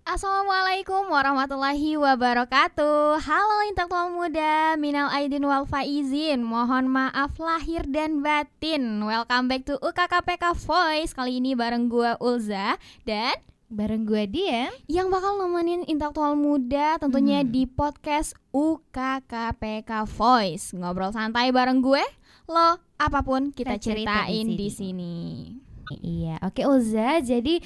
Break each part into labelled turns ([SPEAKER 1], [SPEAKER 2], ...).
[SPEAKER 1] Assalamualaikum warahmatullahi wabarakatuh. Halo intelektual muda, minal aidin wal faizin. Mohon maaf lahir dan batin. Welcome back to UKKPK Voice. Kali ini bareng gue Ulza dan
[SPEAKER 2] bareng gue Dian
[SPEAKER 1] yang bakal nemenin intelektual muda tentunya di podcast UKKPK Voice. Ngobrol santai bareng gue, lo apapun kita ceritain di sini.
[SPEAKER 2] Iya, oke Ulza. Jadi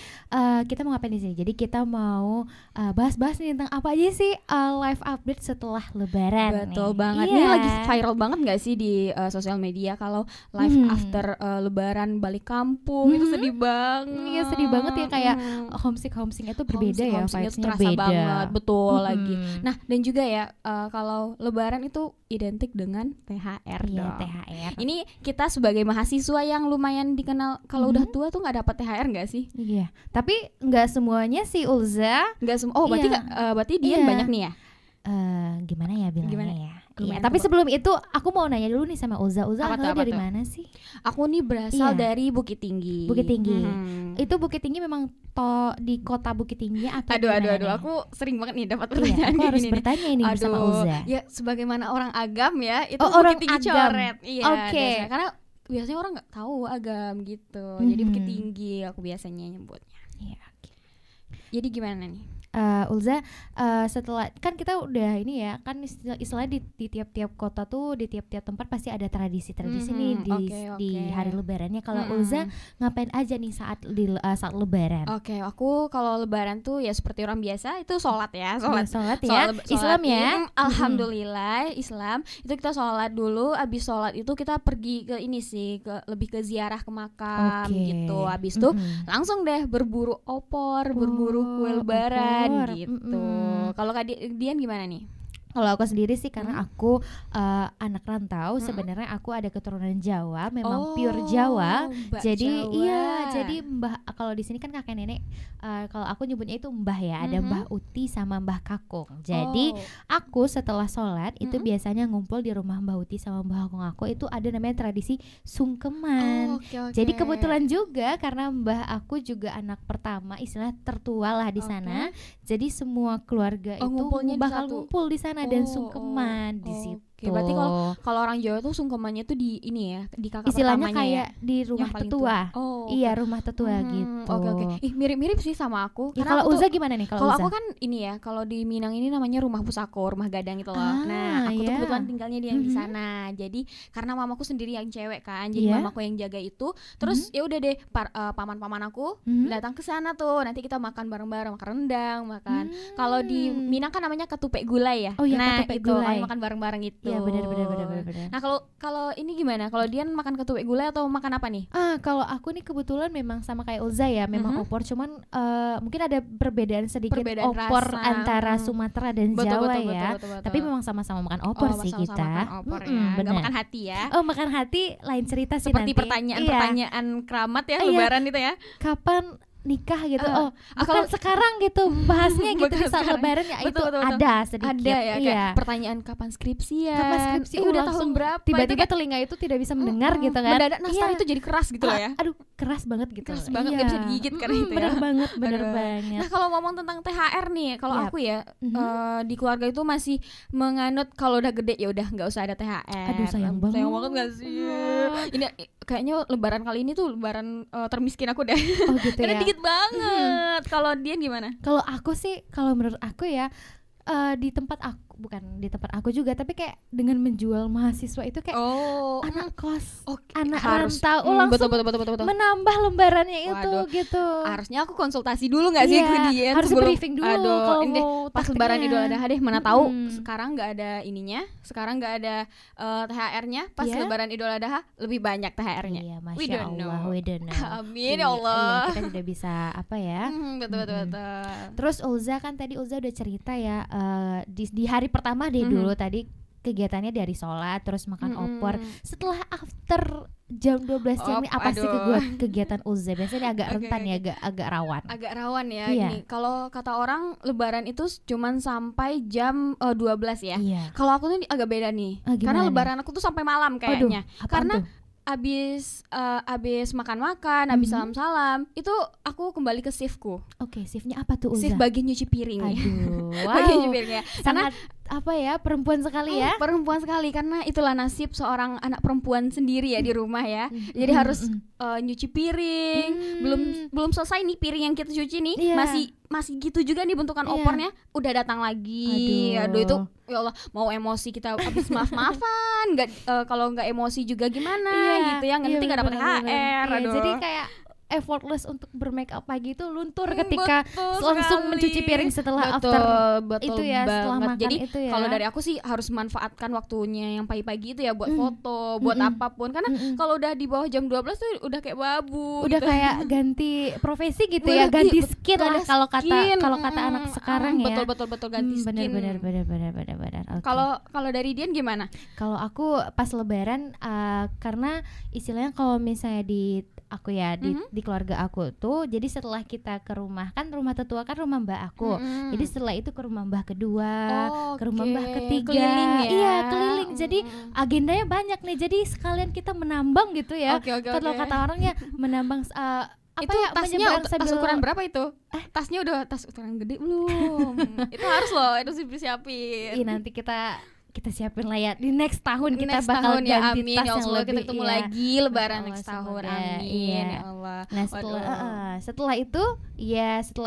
[SPEAKER 2] kita mau ngapain di sini? Jadi kita mau bahas-bahas nih tentang apa aja sih live update setelah Lebaran.
[SPEAKER 1] Betul
[SPEAKER 2] nih.
[SPEAKER 1] banget.
[SPEAKER 2] Iya.
[SPEAKER 1] Ini lagi viral banget nggak sih di sosial media kalau live after Lebaran balik kampung itu sedih banget.
[SPEAKER 2] Iya sedih banget ya, kayak homesick itu berbeda ya,
[SPEAKER 1] homesick-nya
[SPEAKER 2] vibes-nya
[SPEAKER 1] terasa
[SPEAKER 2] beda
[SPEAKER 1] banget, betul lagi. Nah dan juga ya kalau Lebaran itu identik dengan THR
[SPEAKER 2] Iya,
[SPEAKER 1] dong.
[SPEAKER 2] THR.
[SPEAKER 1] Ini kita sebagai mahasiswa yang lumayan dikenal kalau udah tua tuh nggak dapat THR nggak sih?
[SPEAKER 2] Iya, tapi nggak semuanya sih Ulza.
[SPEAKER 1] Nggak semua. Oh berarti
[SPEAKER 2] Iya.
[SPEAKER 1] berarti Dian
[SPEAKER 2] Iya.
[SPEAKER 1] banyak nih ya?
[SPEAKER 2] Gimana ya bilangnya
[SPEAKER 1] Gimana?
[SPEAKER 2] ya?
[SPEAKER 1] Gimana
[SPEAKER 2] Iya, tapi
[SPEAKER 1] coba?
[SPEAKER 2] sebelum itu aku mau nanya dulu nih sama Ulza. Ulza
[SPEAKER 1] Apa tuh,
[SPEAKER 2] asalnya
[SPEAKER 1] apa
[SPEAKER 2] dari
[SPEAKER 1] tuh?
[SPEAKER 2] mana sih?
[SPEAKER 1] Aku nih berasal
[SPEAKER 2] Iya.
[SPEAKER 1] dari Bukit Tinggi.
[SPEAKER 2] Bukit Tinggi.
[SPEAKER 1] Mhm.
[SPEAKER 2] Itu Bukit Tinggi memang di kota Bukit Tinggi atau
[SPEAKER 1] Aduh,
[SPEAKER 2] gimana nih?
[SPEAKER 1] aku sering banget nih dapat
[SPEAKER 2] Iya,
[SPEAKER 1] pertanyaan
[SPEAKER 2] aku
[SPEAKER 1] kayak
[SPEAKER 2] harus
[SPEAKER 1] gini nih.
[SPEAKER 2] bertanya ini sama Ulza.
[SPEAKER 1] Ya sebagaimana orang Agam ya, itu
[SPEAKER 2] Oh,
[SPEAKER 1] Bukit
[SPEAKER 2] orang
[SPEAKER 1] Tinggi
[SPEAKER 2] Agam.
[SPEAKER 1] coret. Iya,
[SPEAKER 2] Oke.
[SPEAKER 1] biasanya. Karena biasanya orang nggak tahu Agam gitu. Jadi Bukit
[SPEAKER 2] Mhm.
[SPEAKER 1] Tinggi aku biasanya nyebutnya.
[SPEAKER 2] Iya, oke.
[SPEAKER 1] Jadi gimana nih?
[SPEAKER 2] Ulza, setelah kan kita udah ini ya, kan istilahnya di tiap-tiap kota tuh, di tiap-tiap tempat pasti ada tradisi-tradisi nih di
[SPEAKER 1] oke.
[SPEAKER 2] hari Lebarannya. Kalau Ulza ngapain aja nih saat Lebaran?
[SPEAKER 1] Oke, aku kalau Lebaran tuh ya seperti orang biasa itu sholat ya, sholat.
[SPEAKER 2] Sholat ya,
[SPEAKER 1] Sholat
[SPEAKER 2] Islam ya.
[SPEAKER 1] Alhamdulillah Islam. Itu kita sholat dulu, abis sholat itu kita pergi ke ini sih, lebih ke ziarah ke makam
[SPEAKER 2] Oke.
[SPEAKER 1] gitu. Abis itu langsung deh berburu opor, berburu kue Lebaran
[SPEAKER 2] opor.
[SPEAKER 1] gitu. Kalau Kak Dian gimana nih?
[SPEAKER 2] Kalau aku sendiri sih karena aku anak rantau, sebenarnya aku ada keturunan Jawa, memang pure Jawa.
[SPEAKER 1] Mbak
[SPEAKER 2] Jadi
[SPEAKER 1] Jawa.
[SPEAKER 2] iya, jadi mbah, kalau di sini kan kakek nenek, kalau aku nyebutnya itu mbah ya, ada Mbah Uti sama Mbah Kakung. Jadi aku setelah sholat itu biasanya ngumpul di rumah Mbah Uti sama Mbah Kakung aku, itu ada namanya tradisi sungkeman.
[SPEAKER 1] Oke.
[SPEAKER 2] Jadi kebetulan juga karena mbah aku juga anak pertama, istilah tertua lah di sana. Jadi semua keluarga itu
[SPEAKER 1] ngumpulnya di
[SPEAKER 2] bakal
[SPEAKER 1] satu.
[SPEAKER 2] ngumpul di sana dan sungkeman di situ.
[SPEAKER 1] Oke, berarti kalau orang Jawa tuh sungkemannya tuh di ini ya, di kakak
[SPEAKER 2] istilahnya
[SPEAKER 1] pertamanya
[SPEAKER 2] kayak
[SPEAKER 1] ya?
[SPEAKER 2] di rumah
[SPEAKER 1] Yang paling
[SPEAKER 2] tetua.
[SPEAKER 1] tua. Oh,
[SPEAKER 2] Iya, rumah tetua gitu.
[SPEAKER 1] Oke. Ih, mirip-mirip sih sama aku.
[SPEAKER 2] Ya,
[SPEAKER 1] Karena
[SPEAKER 2] kalau
[SPEAKER 1] aku tuh-
[SPEAKER 2] Ulza gimana nih kalau
[SPEAKER 1] Kalau
[SPEAKER 2] Ulza?
[SPEAKER 1] aku kan ini ya, kalau di Minang ini namanya rumah pusako, rumah gadang gitu loh. Nah, aku tuh
[SPEAKER 2] iya.
[SPEAKER 1] kebetulan tinggalnya di yang di sana. Jadi karena mamaku sendiri yang cewek kan, jadi
[SPEAKER 2] Iya.
[SPEAKER 1] mamaku yang jaga itu. Terus ya udah deh, paman-paman aku datang ke sana tuh. Nanti kita makan bareng-bareng, makan rendang, makan. Kalau di Minang kan namanya ketupek gulai ya.
[SPEAKER 2] Oh iya,
[SPEAKER 1] nah,
[SPEAKER 2] ketupek
[SPEAKER 1] itu
[SPEAKER 2] gulai.
[SPEAKER 1] kami makan bareng-bareng itu.
[SPEAKER 2] Iya, benar.
[SPEAKER 1] Nah, kalau ini gimana? Kalau Dian makan ketupek gulai atau makan apa nih?
[SPEAKER 2] Kalau aku nih kebetulan memang sama kayak Ulza ya, memang opor, cuman mungkin ada perbedaan sedikit
[SPEAKER 1] Perbedaan
[SPEAKER 2] opor
[SPEAKER 1] rasa.
[SPEAKER 2] antara Sumatera dan Jawa ya. Tapi memang sama-sama makan opor sih
[SPEAKER 1] sama-sama
[SPEAKER 2] kita.
[SPEAKER 1] makan opor ya. Nggak
[SPEAKER 2] Benar.
[SPEAKER 1] makan hati ya.
[SPEAKER 2] Oh, makan hati lain cerita sih
[SPEAKER 1] Seperti
[SPEAKER 2] nanti.
[SPEAKER 1] pertanyaan-pertanyaan keramat ya,
[SPEAKER 2] Iya.
[SPEAKER 1] Lebaran itu ya.
[SPEAKER 2] Kapan nikah gitu?
[SPEAKER 1] kalau-
[SPEAKER 2] Kalau sekarang gitu bahasnya gitu
[SPEAKER 1] Bukan
[SPEAKER 2] di saat
[SPEAKER 1] sekarang.
[SPEAKER 2] Lebaran ya, itu
[SPEAKER 1] Betul.
[SPEAKER 2] ada sedikit.
[SPEAKER 1] Ada ya, kayak
[SPEAKER 2] Iya.
[SPEAKER 1] pertanyaan kapan skripsian.
[SPEAKER 2] Kapan skripsi?
[SPEAKER 1] Udah
[SPEAKER 2] Langsung
[SPEAKER 1] tahun berapa?
[SPEAKER 2] Tiba-tiba
[SPEAKER 1] Itu kayak,
[SPEAKER 2] telinga itu tidak bisa mendengar gitu kan?
[SPEAKER 1] mendadak nastar
[SPEAKER 2] Iya.
[SPEAKER 1] itu jadi keras gitu loh ya.
[SPEAKER 2] Aduh, keras banget gitu.
[SPEAKER 1] Keras banget, nggak bisa digigit karena itu ya.
[SPEAKER 2] Bener banget,
[SPEAKER 1] Aduh.
[SPEAKER 2] banget.
[SPEAKER 1] Nah, kalau ngomong tentang THR nih, kalau
[SPEAKER 2] Yap.
[SPEAKER 1] aku ya di keluarga itu masih menganut kalau udah gede ya udah nggak usah ada THR.
[SPEAKER 2] Aduh, sayang banget.
[SPEAKER 1] Sayang banget gak sih? Ini kayaknya Lebaran kali ini tuh Lebaran termiskin aku deh.
[SPEAKER 2] Oh gitu
[SPEAKER 1] Karena
[SPEAKER 2] ya.
[SPEAKER 1] dikit banget. Kalau Dian gimana?
[SPEAKER 2] Kalau aku sih, kalau menurut aku ya, di tempat aku, bukan di tempat aku juga, tapi kayak dengan menjual mahasiswa itu kayak anak kos, anak rantau langsung
[SPEAKER 1] betul.
[SPEAKER 2] menambah lembarannya itu
[SPEAKER 1] Waduh.
[SPEAKER 2] gitu.
[SPEAKER 1] Harusnya aku konsultasi dulu nggak sih ke Dian
[SPEAKER 2] harus
[SPEAKER 1] sebelum-
[SPEAKER 2] briefing dulu
[SPEAKER 1] Aduh,
[SPEAKER 2] kalau
[SPEAKER 1] ini deh,
[SPEAKER 2] mau
[SPEAKER 1] pas
[SPEAKER 2] taktiknya.
[SPEAKER 1] Lebaran Idul Adha deh, mana tahu sekarang nggak ada ininya, sekarang nggak ada THR-nya, pas
[SPEAKER 2] Iya.
[SPEAKER 1] Lebaran Idul Adha lebih banyak THR-nya.
[SPEAKER 2] Iya,
[SPEAKER 1] We
[SPEAKER 2] Masya
[SPEAKER 1] don't
[SPEAKER 2] Allah,
[SPEAKER 1] know.
[SPEAKER 2] we don't know.
[SPEAKER 1] Amin
[SPEAKER 2] Iya,
[SPEAKER 1] ya Allah.
[SPEAKER 2] kita sudah bisa apa ya.
[SPEAKER 1] Betul.
[SPEAKER 2] Terus Ulza kan tadi Ulza udah cerita ya, di hari pertama deh dulu tadi kegiatannya dari sholat terus makan opor. Setelah after jam 12 siang ini apa sih kegiatan Ulza? Biasanya agak rentan ya, agak rawan.
[SPEAKER 1] Agak rawan ya.
[SPEAKER 2] Iya.
[SPEAKER 1] Gini, kalau kata orang Lebaran itu cuman sampai jam 12 ya.
[SPEAKER 2] Iya.
[SPEAKER 1] Kalau aku tuh agak beda nih.
[SPEAKER 2] Gimana
[SPEAKER 1] Karena
[SPEAKER 2] nih?
[SPEAKER 1] Lebaran aku tuh sampai malam kayaknya.
[SPEAKER 2] Apaan
[SPEAKER 1] Karena
[SPEAKER 2] tuh?
[SPEAKER 1] abis makan-makan, abis salam-salam, itu aku kembali ke shiftku.
[SPEAKER 2] Oke, shiftnya apa tuh Ulza?
[SPEAKER 1] Shift bagian nyuci piring.
[SPEAKER 2] Aduh,
[SPEAKER 1] Bagian nyuci
[SPEAKER 2] wow,
[SPEAKER 1] piring ya.
[SPEAKER 2] sangat apa ya, perempuan sekali ya.
[SPEAKER 1] Perempuan sekali, karena itulah nasib seorang anak perempuan sendiri ya di rumah ya. Jadi harus nyuci piring. Belum selesai nih piring yang kita cuci nih, masih gitu juga nih bentukan opornya, udah datang lagi. Aduh itu ya Allah, mau emosi kita abis maaf-maafan, kalau nggak emosi juga gimana gitu ya, nanti nggak dapat THR. Aduh.
[SPEAKER 2] Jadi kayak effortless untuk bermake up pagi itu luntur ketika langsung mencuci piring setelah after
[SPEAKER 1] betul
[SPEAKER 2] itu ya, setelah makan.
[SPEAKER 1] Jadi
[SPEAKER 2] itu ya.
[SPEAKER 1] Kalau dari aku sih harus memanfaatkan waktunya yang pagi-pagi itu ya buat foto, buat apapun, karena kalau udah di bawah jam 12 tuh udah kayak babu.
[SPEAKER 2] Udah
[SPEAKER 1] gitu.
[SPEAKER 2] Kayak ganti profesi gitu ya, ganti skin lah kalau kata anak sekarang ya.
[SPEAKER 1] Betul ganti skin.
[SPEAKER 2] Benar. Okay.
[SPEAKER 1] Kalau dari Dian gimana?
[SPEAKER 2] Kalau aku pas Lebaran karena istilahnya kalau misalnya di aku ya di keluarga aku tuh, jadi setelah kita ke rumah, kan rumah tetua kan rumah mbak aku, jadi setelah itu ke rumah mbah kedua, ke rumah mbah ketiga,
[SPEAKER 1] keliling ya?
[SPEAKER 2] Iya keliling, jadi agendanya banyak nih, jadi sekalian kita menambang gitu ya. Kalau kata orangnya menambang apa
[SPEAKER 1] itu
[SPEAKER 2] ya,
[SPEAKER 1] tasnya tas ukuran berapa itu? Tasnya udah tas ukuran gede belum? Itu harus loh, itu siapin.
[SPEAKER 2] Iya, nanti kita siapin lah ya, di next tahun kita bakal ganti
[SPEAKER 1] ya, amin,
[SPEAKER 2] tas
[SPEAKER 1] ya
[SPEAKER 2] yang
[SPEAKER 1] Allah,
[SPEAKER 2] lebih,
[SPEAKER 1] kita ketemu lagi Lebaran next tahun, amin ya Allah.
[SPEAKER 2] Nah setelah itu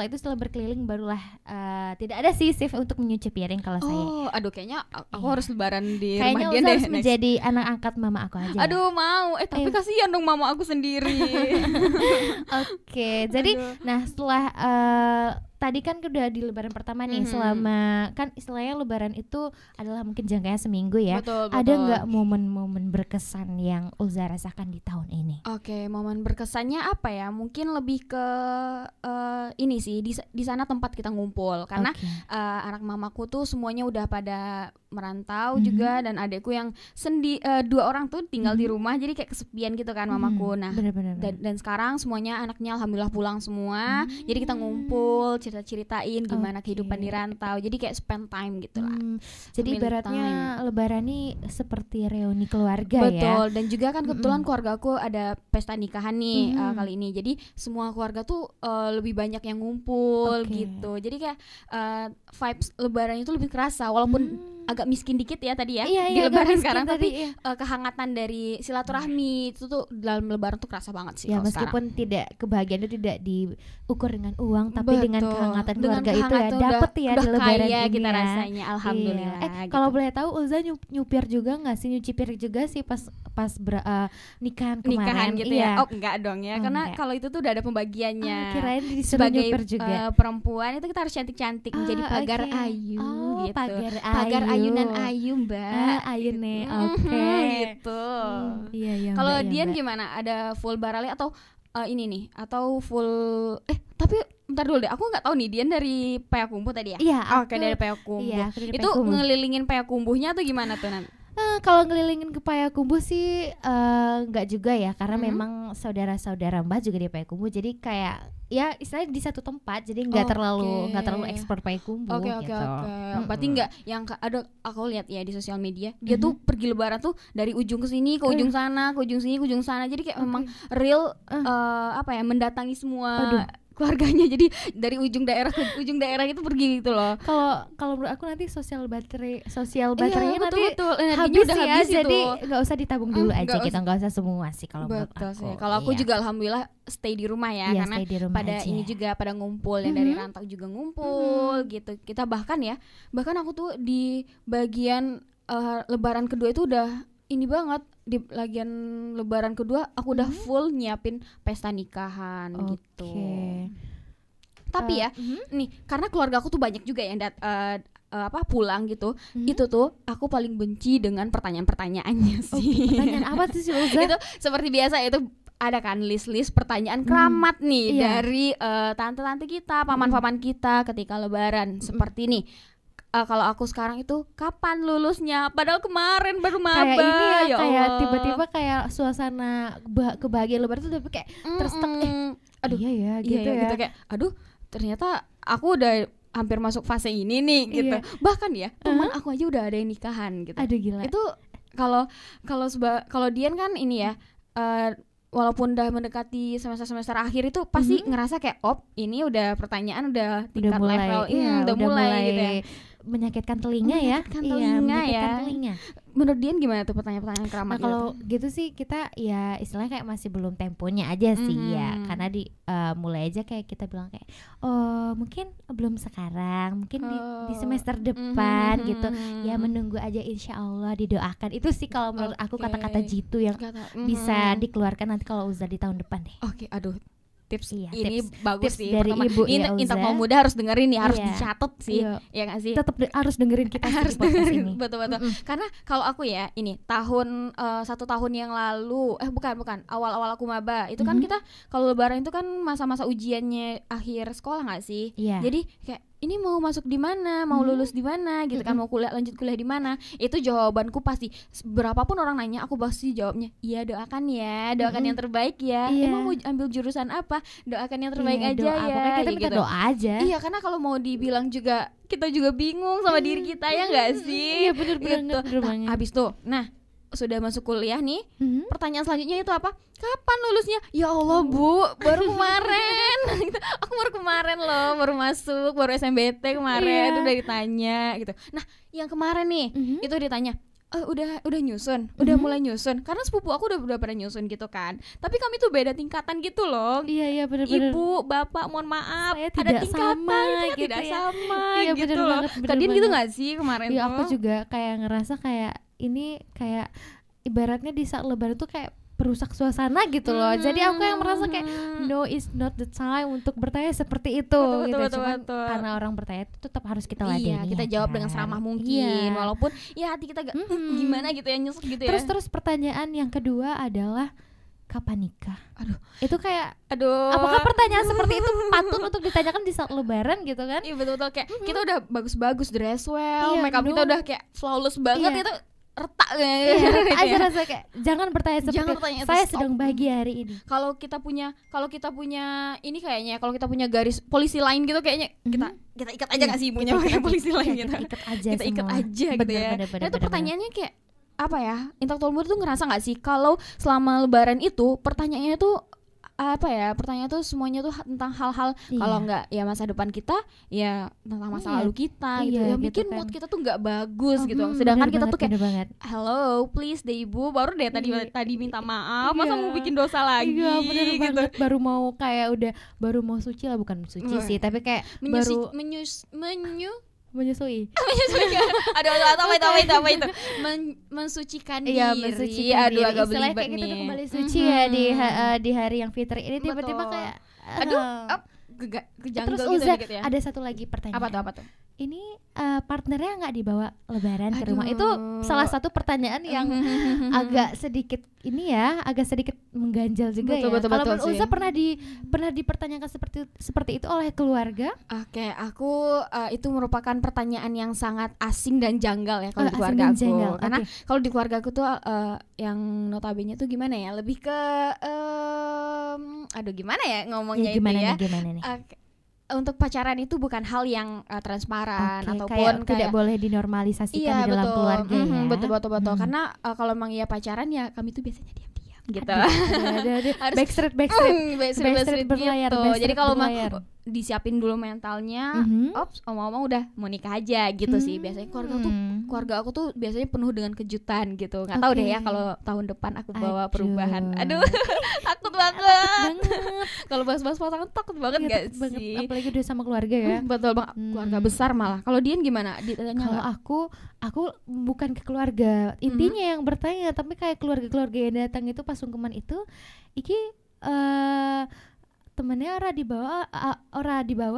[SPEAKER 2] setelah berkeliling barulah tidak ada sih shift untuk menyuci piring kalau saya.
[SPEAKER 1] Aduh kayaknya aku harus Lebaran di
[SPEAKER 2] kayaknya
[SPEAKER 1] rumah dia deh.
[SPEAKER 2] Kayaknya harus menjadi anak angkat mama aku aja.
[SPEAKER 1] Aduh mau, tapi kasihan dong mama aku sendiri.
[SPEAKER 2] Oke, jadi nah setelah tadi kan udah di Lebaran pertama nih, selama kan istilahnya Lebaran itu adalah mungkin jangkanya seminggu ya.
[SPEAKER 1] Betul.
[SPEAKER 2] Ada nggak momen-momen berkesan yang Ulza rasakan di tahun ini?
[SPEAKER 1] Oke, momen berkesannya apa ya? Mungkin lebih ke ini sih, di sana tempat kita ngumpul, karena anak mamaku tuh semuanya udah pada merantau juga, dan adekku yang dua orang tuh tinggal di rumah, jadi kayak kesepian gitu kan mamaku. Nah, dan sekarang semuanya anaknya alhamdulillah pulang semua, jadi kita ngumpul, ceritain gimana kehidupan di rantau, jadi kayak spend time gitu lah.
[SPEAKER 2] Jadi ibaratnya Lebaran nih seperti reuni keluarga.
[SPEAKER 1] Betul, dan juga kan kebetulan keluarga aku ada pesta nikahan nih kali ini, jadi semua keluarga tuh lebih banyak yang ngumpul gitu, jadi kayak vibes Lebaran itu lebih kerasa, walaupun agak miskin dikit ya tadi ya di Lebaran sekarang, tapi kehangatan dari silaturahmi itu tuh dalam Lebaran tuh kerasa banget sih.
[SPEAKER 2] Ya meskipun tidak, kebahagiaan itu tidak diukur dengan uang, tapi dengan kehangatan keluarga itu ya dapat ya di Lebaran ini
[SPEAKER 1] kita
[SPEAKER 2] ya.
[SPEAKER 1] rasanya alhamdulillah.
[SPEAKER 2] Gitu. Kalau boleh tahu Ulza nyupir juga nggak sih, nyuci piring juga sih pas nikahan kemarin
[SPEAKER 1] gitu ya? Oh enggak dong ya, karena kalau itu tuh udah ada pembagiannya.
[SPEAKER 2] Kirain disuruh
[SPEAKER 1] sebagai
[SPEAKER 2] nyupir juga.
[SPEAKER 1] Perempuan itu kita harus cantik-cantik menjadi pagar ayu gitu. Pagar ayunan ayu mbak.
[SPEAKER 2] Ayu nih,
[SPEAKER 1] gitu.
[SPEAKER 2] Iya.
[SPEAKER 1] Kalau Dian gimana? Ada full barale atau ini nih? Atau full? Tapi bentar dulu deh. Aku nggak tahu nih, Dian dari Payakumbuh tadi ya?
[SPEAKER 2] Iya.
[SPEAKER 1] Oke, dari Payakumbuh.
[SPEAKER 2] Iya,
[SPEAKER 1] itu ngelilingin Payakumbuhnya tuh gimana tuh nanti?
[SPEAKER 2] Kalau ngelilingin ke Payakumbuh sih nggak juga ya, karena memang saudara-saudara Mbah juga di Payakumbuh, jadi kayak ya istilahnya di satu tempat, jadi nggak terlalu ekspor Payakumbuh. Oke.
[SPEAKER 1] Berarti nggak yang ada, aku lihat ya di sosial media, dia tuh pergi Lebaran tuh dari ujung ke sini, ke ujung sana, ke ujung sini, ke ujung sana, jadi kayak memang real mendatangi semua keluarganya, jadi dari ujung daerah ke ujung daerah itu pergi gitu loh.
[SPEAKER 2] Kalau menurut aku nanti sosial baterainya nanti
[SPEAKER 1] betul.
[SPEAKER 2] Habis udah ya, habis jadi nggak usah ditabung dulu aja, kita nggak usah semua sih kalau menurut aku.
[SPEAKER 1] Kalau aku juga alhamdulillah stay di rumah ya, karena pada aja. Ini juga pada ngumpul, yang dari rantau juga ngumpul gitu. Kita bahkan aku tuh di bagian Lebaran kedua itu udah ini banget, di bagian Lebaran kedua aku udah full nyiapin pesta nikahan gitu. Tapi nih karena keluarga aku tuh banyak juga yang pulang gitu. Itu tuh aku paling benci dengan pertanyaan-pertanyaannya sih.
[SPEAKER 2] Pertanyaan apa tuh sih Ulza?
[SPEAKER 1] Itu seperti biasa, itu ada kan list pertanyaan keramat nih dari tante-tante kita, paman-paman kita ketika Lebaran. Seperti nih, kalau aku sekarang itu kapan lulusnya? Padahal kemarin baru maba.
[SPEAKER 2] Kayak ini ya kayak tiba-tiba kayak suasana kebahagiaan Lebaran tuh kayak terstek. Aduh, iya gitu
[SPEAKER 1] kayak aduh, ternyata aku udah hampir masuk fase ini nih gitu. Bahkan ya teman aku aja udah ada yang nikahan gitu.
[SPEAKER 2] Aduh gila.
[SPEAKER 1] Itu kalau Dian kan ini ya, walaupun udah mendekati semester akhir itu pasti ngerasa kayak ini udah pertanyaan udah tingkat
[SPEAKER 2] mulai,
[SPEAKER 1] level
[SPEAKER 2] udah
[SPEAKER 1] mulai gitu ya.
[SPEAKER 2] Menyakitkan telinga
[SPEAKER 1] menyakitkan
[SPEAKER 2] telinga.
[SPEAKER 1] Menurut Dian gimana tuh pertanyaan keramat?
[SPEAKER 2] Nah kalau gitu sih kita ya istilahnya kayak masih belum temponya aja sih ya, karena mulai aja kayak kita bilang kayak mungkin belum sekarang, mungkin di semester depan gitu ya, menunggu aja, insya Allah didoakan. Itu sih kalau menurut aku kata-kata jitu yang bisa dikeluarkan nanti kalau Uza di tahun depan deh.
[SPEAKER 1] Aduh, tips ini
[SPEAKER 2] tips,
[SPEAKER 1] bagus
[SPEAKER 2] tips
[SPEAKER 1] sih
[SPEAKER 2] dari
[SPEAKER 1] pertama.
[SPEAKER 2] Ibu ya,
[SPEAKER 1] Intak Mama Muda harus dengerin nih, harus
[SPEAKER 2] Iya.
[SPEAKER 1] dicatat sih. Ya nggak sih?
[SPEAKER 2] Tetap harus dengerin kita
[SPEAKER 1] Harus
[SPEAKER 2] di podcast
[SPEAKER 1] dengerin,
[SPEAKER 2] ini.
[SPEAKER 1] betul. Karena kalau aku ya ini tahun 1 tahun yang lalu bukan awal aku maba itu kan kita kalau lebaran itu kan masa-masa ujiannya akhir sekolah nggak sih?
[SPEAKER 2] Iya.
[SPEAKER 1] Jadi kayak ini mau masuk di mana, mau lulus di mana gitu kan, mau lanjut kuliah di mana. Itu jawabanku pasti berapapun orang nanya aku pasti jawabnya iya, doakan yang terbaik ya.
[SPEAKER 2] Iya.
[SPEAKER 1] Emang mau ambil jurusan apa? Doakan yang terbaik aja
[SPEAKER 2] doa.
[SPEAKER 1] ya.
[SPEAKER 2] Pokoknya kita minta
[SPEAKER 1] gitu.
[SPEAKER 2] doa aja.
[SPEAKER 1] Iya, karena kalau mau dibilang juga kita juga bingung sama diri kita ya nggak sih?
[SPEAKER 2] Iya bener banget.
[SPEAKER 1] Abis tuh, sudah masuk kuliah nih, pertanyaan selanjutnya itu apa? Kapan lulusnya? Ya Allah Bu, baru kemarin. Aku baru kemarin loh, baru masuk, baru SMBT kemarin, udah ditanya gitu. Nah, yang kemarin nih, itu ditanya, udah nyusun, udah mulai nyusun. Karena sepupu aku udah pada nyusun gitu kan. Tapi kami tuh beda tingkatan gitu loh.
[SPEAKER 2] Iya bener-bener.
[SPEAKER 1] Ibu, bapak, mohon maaf,
[SPEAKER 2] Saya
[SPEAKER 1] ada
[SPEAKER 2] tidak
[SPEAKER 1] tingkatan
[SPEAKER 2] sama,
[SPEAKER 1] gitu
[SPEAKER 2] gitu
[SPEAKER 1] tidak
[SPEAKER 2] ya.
[SPEAKER 1] sama
[SPEAKER 2] Iya,
[SPEAKER 1] gitu
[SPEAKER 2] bener
[SPEAKER 1] loh.
[SPEAKER 2] banget.
[SPEAKER 1] Kalian gitu nggak sih kemarin
[SPEAKER 2] Iya,
[SPEAKER 1] tuh?
[SPEAKER 2] aku juga kayak ngerasa kayak ini kayak ibaratnya di saat lebaran tuh kayak perusak suasana gitu loh. Jadi aku yang merasa kayak no, is not the time untuk bertanya seperti itu gitu. Cuman karena orang bertanya itu tetap harus kita ladeni.
[SPEAKER 1] Iya, kita jawab dengan seramah mungkin, walaupun ya hati kita gimana gitu ya, nyesek gitu ya.
[SPEAKER 2] Terus pertanyaan yang kedua adalah kapan nikah? Itu kayak apakah pertanyaan seperti itu patut untuk ditanyakan di saat lebaran gitu kan?
[SPEAKER 1] Iya betul kayak kita udah bagus-bagus, dress well, make up kita udah kayak flawless banget itu retak
[SPEAKER 2] aja rasa kayak jangan bertanya seperti itu. Saya sedang bahagia hari ini.
[SPEAKER 1] Kalau kita punya ini kayaknya kalau kita punya garis polisi lain gitu kayaknya kita ikat aja nggak sih punya polisi lain gitu.
[SPEAKER 2] Kita ikat aja
[SPEAKER 1] gitu ya. Nah, itu pertanyaannya kayak apa ya? Intelektual muda tuh ngerasa nggak sih kalau selama lebaran itu pertanyaannya tuh pertanyaan tuh semuanya tuh tentang hal-hal kalau nggak ya masa depan kita, ya tentang masa lalu kita gitu, yang
[SPEAKER 2] gitu
[SPEAKER 1] bikin
[SPEAKER 2] kan.
[SPEAKER 1] mood kita tuh nggak bagus gitu. Sedangkan kita tuh kayak
[SPEAKER 2] banget.
[SPEAKER 1] hello please deh ibu, baru deh tadi minta maaf, masa mau bikin dosa lagi
[SPEAKER 2] bener
[SPEAKER 1] gitu.
[SPEAKER 2] banget. Baru mau kayak baru mau suci lah, bukan suci sih, tapi kayak menyusui.
[SPEAKER 1] Aduh, apa itu? Mensucikan diri.
[SPEAKER 2] Mensucikan
[SPEAKER 1] Aduh,
[SPEAKER 2] diri.
[SPEAKER 1] agak
[SPEAKER 2] Istilahnya
[SPEAKER 1] belibet
[SPEAKER 2] kayak kita
[SPEAKER 1] nih.
[SPEAKER 2] tuh kembali suci ya di hari yang fitri ini, tiba-tiba kayak
[SPEAKER 1] kejanggal
[SPEAKER 2] terus
[SPEAKER 1] gitu
[SPEAKER 2] Uza,
[SPEAKER 1] dikit ya.
[SPEAKER 2] ada satu lagi pertanyaan.
[SPEAKER 1] Apa tuh?
[SPEAKER 2] Ini partnernya nggak dibawa lebaran ke rumah? Itu salah satu pertanyaan yang agak sedikit mengganjal juga.
[SPEAKER 1] Betul,
[SPEAKER 2] Kalau menurut
[SPEAKER 1] sih.
[SPEAKER 2] Uza pernah dipertanyakan seperti itu oleh keluarga?
[SPEAKER 1] Oke, aku itu merupakan pertanyaan yang sangat asing dan janggal ya kalau di keluarga aku.
[SPEAKER 2] Janggal.
[SPEAKER 1] Karena kalau di keluarga aku tuh yang notabene tuh gimana ya? Lebih ke gimana ya ngomongnya itu ya?
[SPEAKER 2] Gimana nih?
[SPEAKER 1] Untuk pacaran itu bukan hal yang transparan ataupun
[SPEAKER 2] kayak tidak boleh dinormalisasikan di dalam keluarga ya.
[SPEAKER 1] Betul. Karena kalau emang iya pacaran ya kami tuh biasanya diam-diam gitu.
[SPEAKER 2] Harus backstreet berlayar
[SPEAKER 1] gitu. Jadi kalau
[SPEAKER 2] berlayar.
[SPEAKER 1] disiapin dulu mentalnya, omong-omong udah mau nikah aja gitu sih. Biasanya keluarga aku tuh biasanya penuh dengan kejutan gitu. Nggak tahu deh ya kalau tahun depan aku bawa perubahan. Aduh, takut banget. Kalau bahas-bahas pasangan takut banget nggak sih?
[SPEAKER 2] Apalagi udah sama keluarga ya.
[SPEAKER 1] Betul banget, keluarga besar malah. Kalau Dian gimana?
[SPEAKER 2] Kalau aku bukan ke keluarga intinya yang bertanya, tapi kayak keluarga-keluarga yang datang itu pas sungkeman itu, iki temennya ora dibawa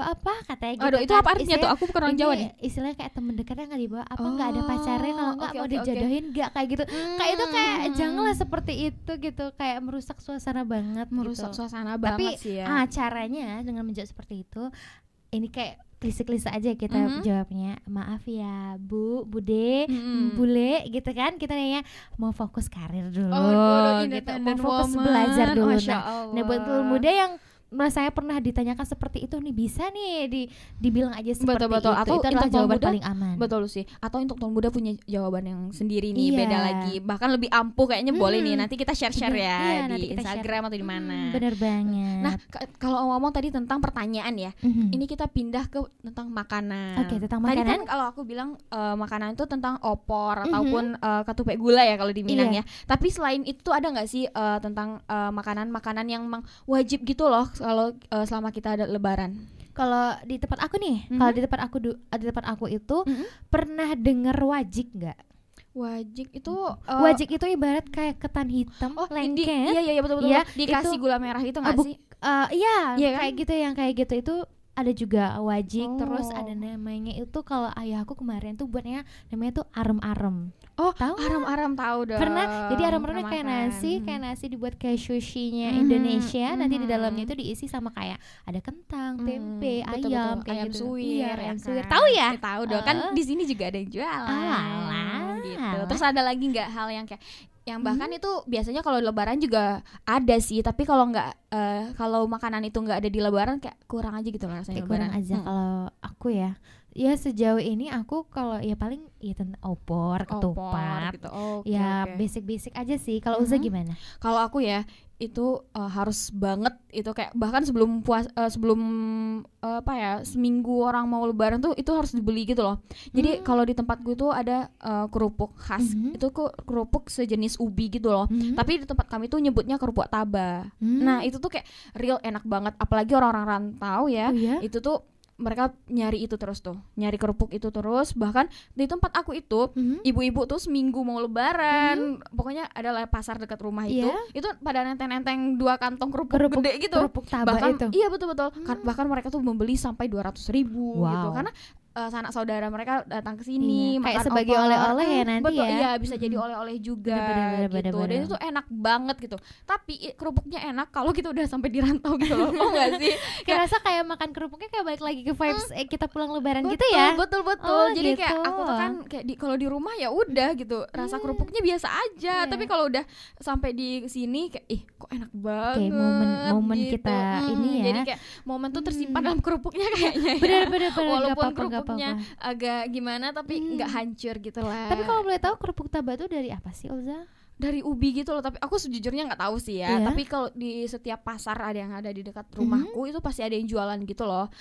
[SPEAKER 2] apa katanya gitu.
[SPEAKER 1] Aduh, itu apa artinya tuh? Aku bukan orang Jawa nih.
[SPEAKER 2] Istilahnya kayak temen dekatnya nggak dibawa apa, nggak ada pacarnya, kalau nggak mau dijodohin nggak kayak gitu. Kayak itu kayak janganlah seperti itu gitu, kayak merusak suasana banget.
[SPEAKER 1] Suasana
[SPEAKER 2] Tapi
[SPEAKER 1] banget sih ya.
[SPEAKER 2] caranya dengan menjawab seperti itu, ini kayak klise-klise aja kita jawabnya, maaf ya bude, bule gitu kan, kita nanya mau fokus karir dulu gitu, mau fokus belajar dulu. Nah buat muda yang saya pernah ditanyakan seperti itu nih, bisa nih dibilang aja seperti
[SPEAKER 1] betul.
[SPEAKER 2] itu.
[SPEAKER 1] Atau
[SPEAKER 2] Itu adalah jawaban
[SPEAKER 1] muda,
[SPEAKER 2] paling aman.
[SPEAKER 1] Betul sih. Atau untuk Intelektual muda punya jawaban yang sendiri nih,
[SPEAKER 2] Iya.
[SPEAKER 1] beda lagi, bahkan lebih ampuh kayaknya. Boleh nih nanti kita share ya
[SPEAKER 2] Iya,
[SPEAKER 1] di Instagram atau di mana.
[SPEAKER 2] Bener banget.
[SPEAKER 1] Nah, kalau ngomong tadi tentang pertanyaan ya, ini kita pindah ke tentang makanan.
[SPEAKER 2] Oke, tentang
[SPEAKER 1] Tadi
[SPEAKER 2] makanan.
[SPEAKER 1] kan kalau aku bilang makanan itu tentang opor ataupun ketupat gula ya kalau di Minang ya. Tapi selain itu ada nggak sih tentang makanan-makanan yang memang wajib gitu loh kalau selama kita ada Lebaran?
[SPEAKER 2] Kalau di tempat aku nih, kalau di tempat aku itu pernah dengar wajik nggak?
[SPEAKER 1] Wajik itu
[SPEAKER 2] wajik itu ibarat kayak ketan hitam, lengket.
[SPEAKER 1] Iya betul.
[SPEAKER 2] Iya,
[SPEAKER 1] dikasih
[SPEAKER 2] itu,
[SPEAKER 1] gula merah itu nggak sih?
[SPEAKER 2] Iya,
[SPEAKER 1] kan?
[SPEAKER 2] kayak gitu, yang kayak gitu itu ada juga wajik. Terus ada namanya itu, kalau ayahku kemarin tuh buatnya namanya tuh arem-arem.
[SPEAKER 1] Oh,
[SPEAKER 2] tahu?
[SPEAKER 1] Arem-arem tahu dong.
[SPEAKER 2] Pernah. Jadi arem-aremnya kayak nasi dibuat kayak sushinya Indonesia. Nanti di dalamnya itu diisi sama kayak ada kentang, tempe,
[SPEAKER 1] betul,
[SPEAKER 2] ayam, kayak
[SPEAKER 1] ayam
[SPEAKER 2] gitu.
[SPEAKER 1] suwir,
[SPEAKER 2] Iya, ayam suwir.
[SPEAKER 1] kan?
[SPEAKER 2] Tahu ya?
[SPEAKER 1] Tahu dong. Kan di sini juga ada yang jualan. Gitu. Terus ada lagi nggak hal yang kayak yang bahkan itu biasanya kalau Lebaran juga ada sih, tapi kalau nggak kalau makanan itu nggak ada di Lebaran kayak kurang aja gitu loh rasanya.
[SPEAKER 2] Kayak kurang aja. Kalau aku ya sejauh ini aku kalau ya paling ya tentang opor, ketupat
[SPEAKER 1] gitu.
[SPEAKER 2] Ya basic aja sih. Kalau Uza gimana?
[SPEAKER 1] Kalau aku ya itu harus banget itu, kayak bahkan sebelum seminggu orang mau Lebaran tuh itu harus dibeli gitu loh. Jadi kalau di tempatku itu ada kerupuk khas, itu kerupuk sejenis ubi gitu loh. Tapi di tempat kami tuh nyebutnya kerupuk taba. Nah itu tuh kayak real enak banget, apalagi orang-orang rantau ya. Itu tuh mereka nyari itu terus tuh, nyari kerupuk itu terus. Bahkan di tempat aku itu ibu-ibu tuh seminggu mau Lebaran, pokoknya adalah pasar dekat rumah itu pada nenteng-nenteng 2 kantong kerupuk gede gitu.
[SPEAKER 2] Kerupuk taba
[SPEAKER 1] bahkan,
[SPEAKER 2] itu.
[SPEAKER 1] Iya betul. Bahkan mereka tuh membeli sampai 200.000 gitu, karena sanak saudara mereka datang ke sini
[SPEAKER 2] kayak
[SPEAKER 1] makan
[SPEAKER 2] sebagai
[SPEAKER 1] opor.
[SPEAKER 2] oleh-oleh ya nanti.
[SPEAKER 1] Betul,
[SPEAKER 2] ya.
[SPEAKER 1] Iya bisa jadi oleh-oleh juga gitu. Dan itu enak banget gitu. Tapi kerupuknya enak kalau kita udah sampai di rantau gitu loh. Oh enggak sih?
[SPEAKER 2] Kayak rasa kayak makan kerupuknya kayak balik lagi ke vibes kita pulang Lebaran gitu ya.
[SPEAKER 1] Betul. Jadi gitu. Kayak aku tuh kan kayak kalau di rumah ya udah gitu, rasa kerupuknya biasa aja. Tapi kalau udah sampai di sini kayak kok enak banget.
[SPEAKER 2] Kayak momen gitu. Kita ini ya.
[SPEAKER 1] Jadi kayak momen tuh tersimpan dalam kerupuknya kayaknya.
[SPEAKER 2] Bener.
[SPEAKER 1] Walaupun kerupuknya agak gimana tapi nggak hancur gitu lah.
[SPEAKER 2] Tapi kalau boleh tahu kerupuk taba tuh dari apa sih, Oza?
[SPEAKER 1] Dari ubi gitu loh, tapi aku sejujurnya nggak tahu sih ya. Tapi kalau di setiap pasar ada yang ada di dekat rumahku itu pasti ada yang jualan gitu loh.